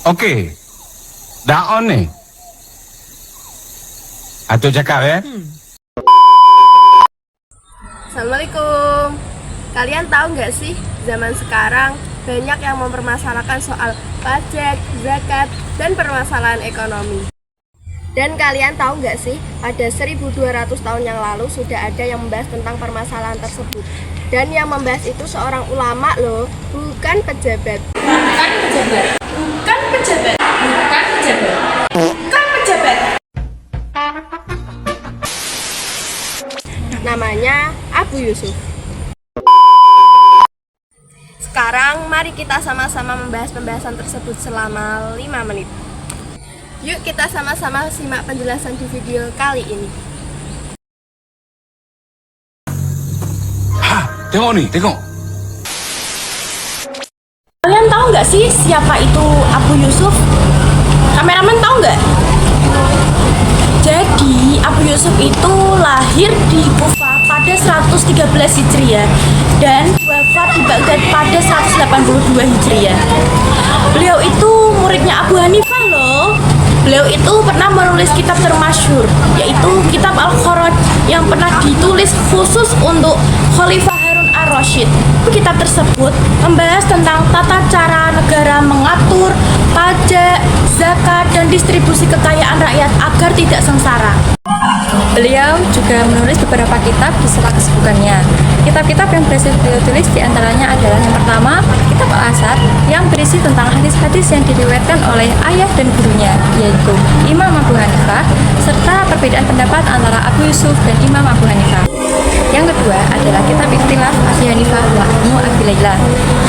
Oke. Daon nih. Atau cakap ya. Assalamualaikum. Kalian tahu nggak sih, zaman sekarang banyak yang mempermasalahkan soal pajak, zakat, dan permasalahan ekonomi. Dan kalian tahu nggak sih, pada 1200 tahun yang lalu sudah ada yang membahas tentang permasalahan tersebut. Dan yang membahas itu seorang ulama loh, bukan pejabat. Bukan pejabat. Bukan pejabat. Bukan pejabat. Bukan pejabat. Namanya Abu Yusuf. Sekarang mari kita sama-sama membahas pembahasan tersebut selama 5 menit. Yuk kita sama-sama simak penjelasan di video kali ini. Tengok nih, tengok. Kalian tahu nggak sih siapa itu Abu Yusuf? Kameramen tahu nggak? Jadi Abu Yusuf itu lahir di Kufa pada 113 Hijriah dan wafat di Baghdad pada 182 Hijriah. Beliau itu muridnya Abu Hanifah loh. Beliau itu pernah menulis kitab termasyhur, yaitu kitab Al-Kharaj yang pernah ditulis khusus untuk Khalifah Harun ar-Rasyid. Kitab tersebut membahas tentang tata cara negara mengatur pajak, zakat, dan distribusi kekayaan rakyat agar tidak sengsara. Beliau juga menulis beberapa kitab di sela kesibukannya. Kitab-kitab yang berhasil beliau tulis diantaranya adalah yang pertama, Kitab Al-Asar yang berisi tentang hadis-hadis yang diriwayatkan oleh ayah dan gurunya, yaitu Imam Abu Hanifah, serta perbedaan pendapat antara Abu Yusuf dan Imam Abu Hanifah. Yang kedua adalah Kitab Ikhtilaf Abi Hanifah wa Ibnu Abi Layla.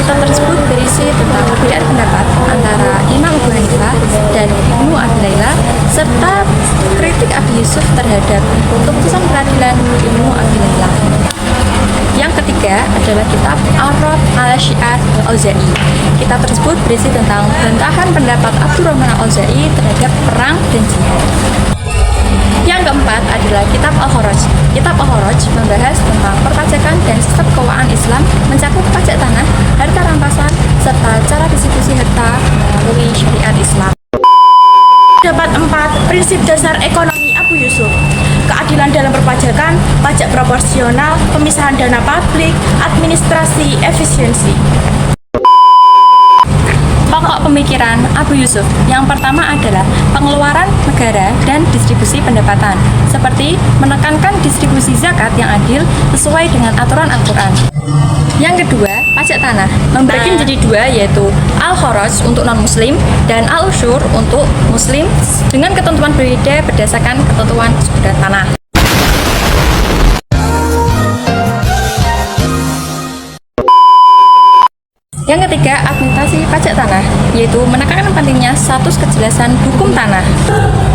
Kitab tersebut berisi tentang perbedaan pendapat antara Imam Abu Hanifah dan Ibnu Abi Layla, serta kritik Abi Yusuf terhadap keputusan peradilan Ibnu Abi Layla. Yang ketiga adalah kitab Al-Rad al-Syiar al-Auza'i. Kitab tersebut berisi tentang bantahan pendapat Abdurrahman al-Auza'i terhadap perang dan jihad. Yang keempat adalah kitab Al-Kharaj. Kitab Al-Kharaj membahas tentang perpajakan dan sistem keuangan Islam, mencakup pajak tanah, harta rampasan, serta cara distribusi harta melalui syariat Islam. Dapat 4 prinsip dasar ekonomi Abu Yusuf: keadilan dalam perpajakan, pajak proporsional, pemisahan dana publik, administrasi efisiensi. Pokok pemikiran Abu Yusuf yang pertama adalah pengeluaran negara dan distribusi pendapatan, seperti menekankan distribusi zakat yang adil sesuai dengan aturan Al-Quran. Yang kedua, pajak tanah membagi menjadi 2, yaitu Al-Kharaj untuk non-muslim dan Al-Usyur untuk muslim dengan ketentuan berbeda berdasarkan ketentuan suku tanah. Yang ketiga, administrasi pajak tanah, yaitu menekankan pentingnya status kejelasan hukum tanah.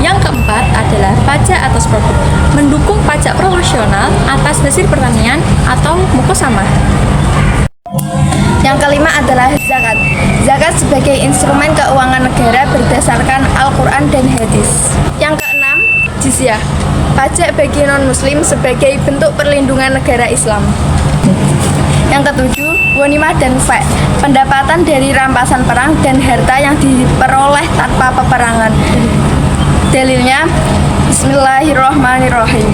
Yang keempat adalah pajak atas produk, mendukung pajak proporsional atas hasil pertanian atau mukosamah. Yang kelima adalah zakat. Zakat sebagai instrumen keuangan negara berdasarkan Al-Quran dan hadis. Yang keenam, jizyah, pajak bagi non-muslim sebagai bentuk perlindungan negara Islam. Yang ketujuh, ghanimah dan fa', pendapatan dari rampasan perang dan harta yang diperoleh tanpa peperangan. Dalilnya, Bismillahirrahmanirrahim.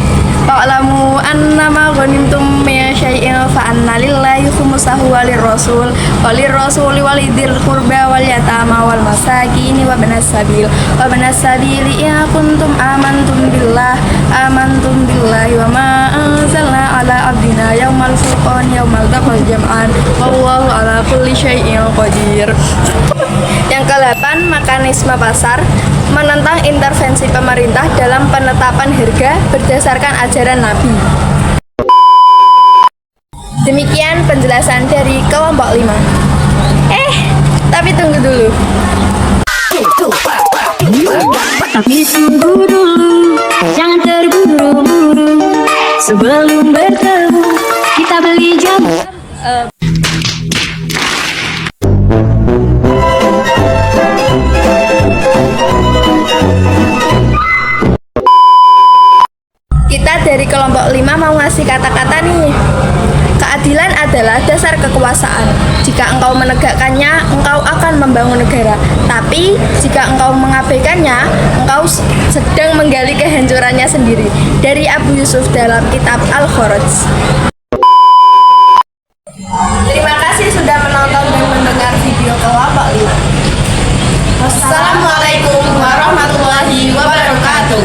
Fa'lamu annama ghanimtum min syai'in fa anna lillahi khumsahu walirrasul walirrasuli walidil qurba wal yatama wal masakin wa ibnas sabil in kuntum amantum billahi wa ma anzalna ala abdina yaumal furqan yaumal taqal jam'an wallahu ala kulli syai'in qadir. Yang ke-8, mekanisme pasar, menentang intervensi pemerintah dalam penetapan harga berdasarkan ajaran Nabi. Demikian penjelasan dari kelompok 5. Tapi tunggu dulu. Tapi tunggu dulu, jangan terburu-buru. Sebelum bertemu, kita beli jamu. Kita dari kelompok 5 mau ngasih kata-kata nih. Keadilan adalah dasar kekuasaan. Jika engkau menegakkannya, engkau akan membangun negara. Tapi jika engkau mengabaikannya, engkau sedang menggali kehancurannya sendiri. Dari Abu Yusuf dalam kitab Al-Khuruj. Terima kasih sudah menonton dan mendengar video kelompok 5. Wassalamualaikum warahmatullahi wabarakatuh.